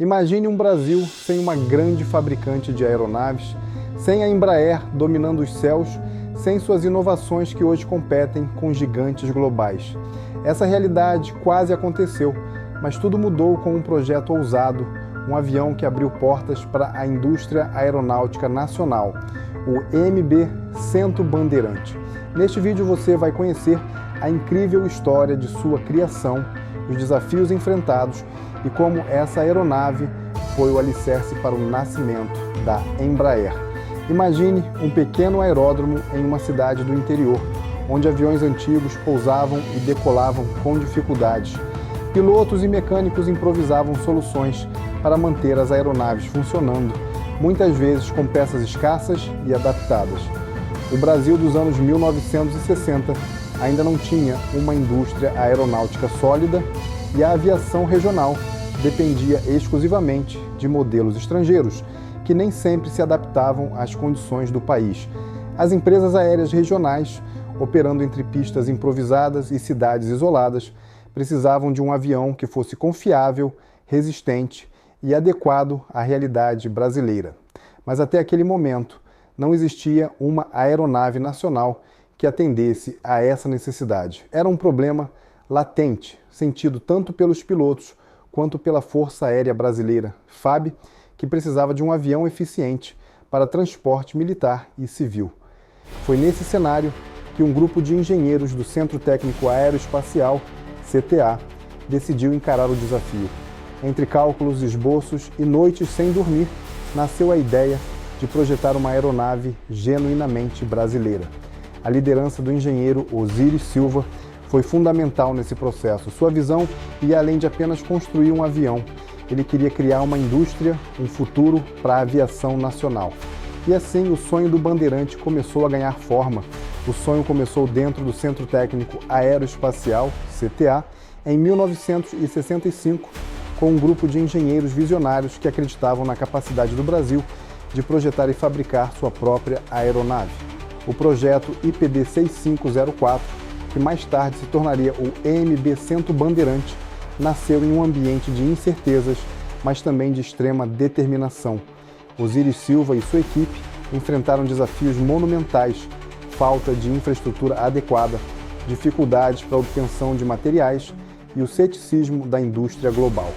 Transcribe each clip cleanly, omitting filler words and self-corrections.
Imagine um Brasil sem uma grande fabricante de aeronaves, sem a Embraer dominando os céus, sem suas inovações que hoje competem com gigantes globais. Essa realidade quase aconteceu, mas tudo mudou com um projeto ousado, um avião que abriu portas para a indústria aeronáutica nacional, o MB-100 Bandeirante. Neste vídeo você vai conhecer a incrível história de sua criação, os desafios enfrentados e como essa aeronave foi o alicerce para o nascimento da Embraer. Imagine um pequeno aeródromo em uma cidade do interior, onde aviões antigos pousavam e decolavam com dificuldades. Pilotos e mecânicos improvisavam soluções para manter as aeronaves funcionando, muitas vezes com peças escassas e adaptadas. O Brasil dos anos 1960 ainda não tinha uma indústria aeronáutica sólida e a aviação regional dependia exclusivamente de modelos estrangeiros, que nem sempre se adaptavam às condições do país. As empresas aéreas regionais, operando entre pistas improvisadas e cidades isoladas, precisavam de um avião que fosse confiável, resistente e adequado à realidade brasileira. Mas até aquele momento, não existia uma aeronave nacional que atendesse a essa necessidade. Era um problema latente, sentido tanto pelos pilotos quanto pela Força Aérea Brasileira, FAB, que precisava de um avião eficiente para transporte militar e civil. Foi nesse cenário que um grupo de engenheiros do Centro Técnico Aeroespacial, CTA, decidiu encarar o desafio. Entre cálculos, esboços e noites sem dormir, nasceu a ideia de projetar uma aeronave genuinamente brasileira. A liderança do engenheiro Osiris Silva foi fundamental nesse processo. Sua visão ia além de apenas construir um avião. Ele queria criar uma indústria, um futuro para a aviação nacional. E assim o sonho do Bandeirante começou a ganhar forma. O sonho começou dentro do Centro Técnico Aeroespacial, CTA, em 1965, com um grupo de engenheiros visionários que acreditavam na capacidade do Brasil de projetar e fabricar sua própria aeronave. O projeto IPD 6504, que mais tarde se tornaria o MB-100 Bandeirante, nasceu em um ambiente de incertezas, mas também de extrema determinação. Osiris Silva e sua equipe enfrentaram desafios monumentais, falta de infraestrutura adequada, dificuldades para a obtenção de materiais e o ceticismo da indústria global.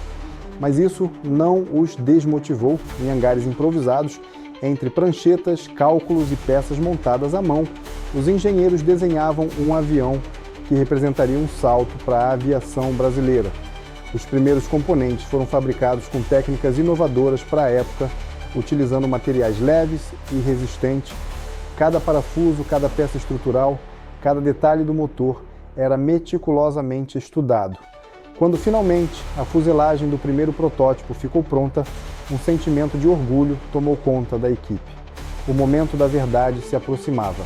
Mas isso não os desmotivou. Em hangares improvisados, entre pranchetas, cálculos e peças montadas à mão, os engenheiros desenhavam um avião que representaria um salto para a aviação brasileira. Os primeiros componentes foram fabricados com técnicas inovadoras para a época, utilizando materiais leves e resistentes. Cada parafuso, cada peça estrutural, cada detalhe do motor era meticulosamente estudado. Quando finalmente a fuselagem do primeiro protótipo ficou pronta, um sentimento de orgulho tomou conta da equipe. O momento da verdade se aproximava.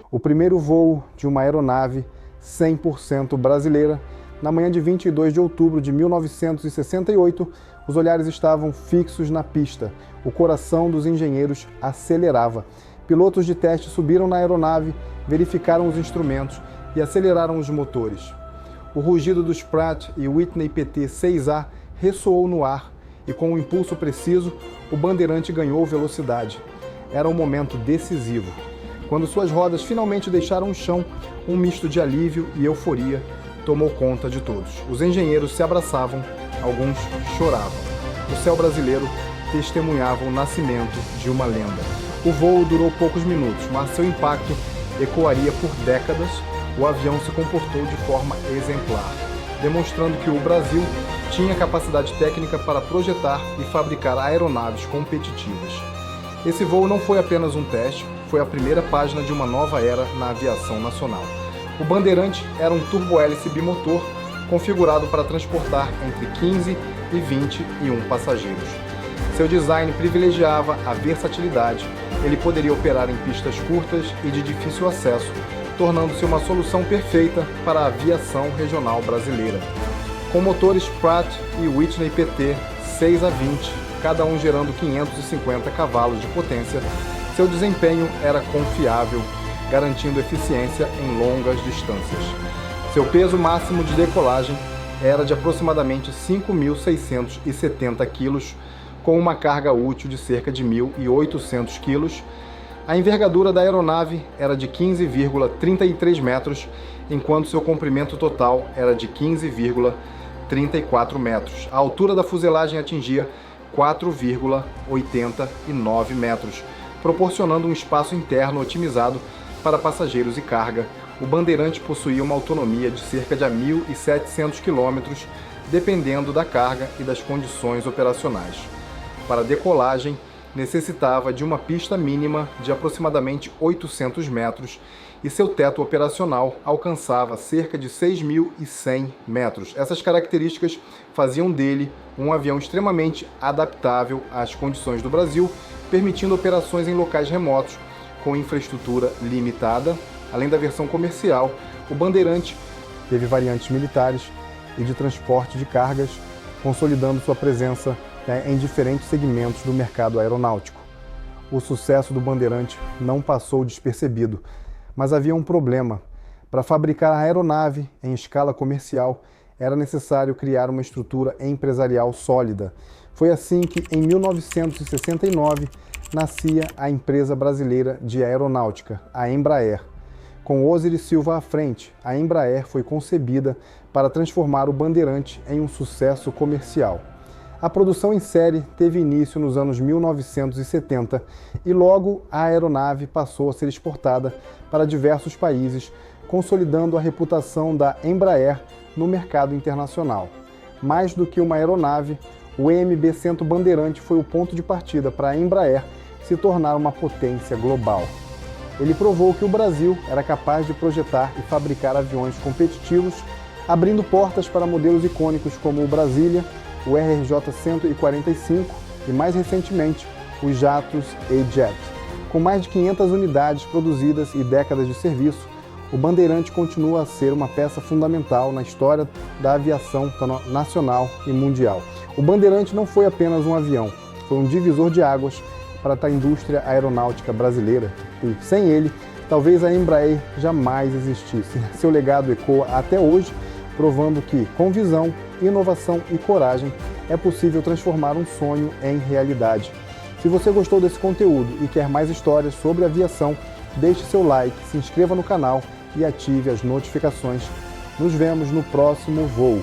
O primeiro voo de uma aeronave 100% brasileira, na manhã de 22 de outubro de 1968, os olhares estavam fixos na pista. O coração dos engenheiros acelerava. Pilotos de teste subiram na aeronave, verificaram os instrumentos e aceleraram os motores. O rugido dos Pratt e Whitney PT-6A ressoou no ar e, com um impulso preciso, o Bandeirante ganhou velocidade. Era um momento decisivo. Quando suas rodas finalmente deixaram o chão, um misto de alívio e euforia tomou conta de todos. Os engenheiros se abraçavam, alguns choravam. O céu brasileiro testemunhava o nascimento de uma lenda. O voo durou poucos minutos, mas seu impacto ecoaria por décadas. O avião se comportou de forma exemplar, demonstrando que o Brasil tinha capacidade técnica para projetar e fabricar aeronaves competitivas. Esse voo não foi apenas um teste, foi a primeira página de uma nova era na aviação nacional. O Bandeirante era um turbohélice bimotor configurado para transportar entre 15 e 21 passageiros. Seu design privilegiava a versatilidade. Ele poderia operar em pistas curtas e de difícil acesso, tornando-se uma solução perfeita para a aviação regional brasileira. Com motores Pratt e Whitney PT 6A20, cada um gerando 550 cavalos de potência, seu desempenho era confiável, garantindo eficiência em longas distâncias. Seu peso máximo de decolagem era de aproximadamente 5.670 quilos, com uma carga útil de cerca de 1.800 quilos. A envergadura da aeronave era de 15,33 metros, enquanto seu comprimento total era de 15,34 metros. A altura da fuselagem atingia 4,89 metros, proporcionando um espaço interno otimizado para passageiros e carga. O Bandeirante possuía uma autonomia de cerca de 1.700 km, dependendo da carga e das condições operacionais. Para decolagem, necessitava de uma pista mínima de aproximadamente 800 metros e seu teto operacional alcançava cerca de 6.100 metros. Essas características faziam dele um avião extremamente adaptável às condições do Brasil, permitindo operações em locais remotos com infraestrutura limitada. Além da versão comercial, o Bandeirante teve variantes militares e de transporte de cargas, consolidando sua presença em diferentes segmentos do mercado aeronáutico. O sucesso do Bandeirante não passou despercebido, mas havia um problema. Para fabricar a aeronave em escala comercial, era necessário criar uma estrutura empresarial sólida. Foi assim que, em 1969, nascia a empresa brasileira de aeronáutica, a Embraer. Com Osiris Silva à frente, a Embraer foi concebida para transformar o Bandeirante em um sucesso comercial. A produção em série teve início nos anos 1970 e logo a aeronave passou a ser exportada para diversos países, consolidando a reputação da Embraer no mercado internacional. Mais do que uma aeronave, o EMB-100 Bandeirante foi o ponto de partida para a Embraer se tornar uma potência global. Ele provou que o Brasil era capaz de projetar e fabricar aviões competitivos, abrindo portas para modelos icônicos como o Brasília, o RJ-145 e, mais recentemente, os jatos A-Jet. Com mais de 500 unidades produzidas e décadas de serviço, o Bandeirante continua a ser uma peça fundamental na história da aviação nacional e mundial. O Bandeirante não foi apenas um avião, foi um divisor de águas para a indústria aeronáutica brasileira, e sem ele, talvez a Embraer jamais existisse. Seu legado ecoa até hoje, provando que, com visão, inovação e coragem, é possível transformar um sonho em realidade. Se você gostou desse conteúdo e quer mais histórias sobre aviação, deixe seu like, se inscreva no canal e ative as notificações. Nos vemos no próximo voo.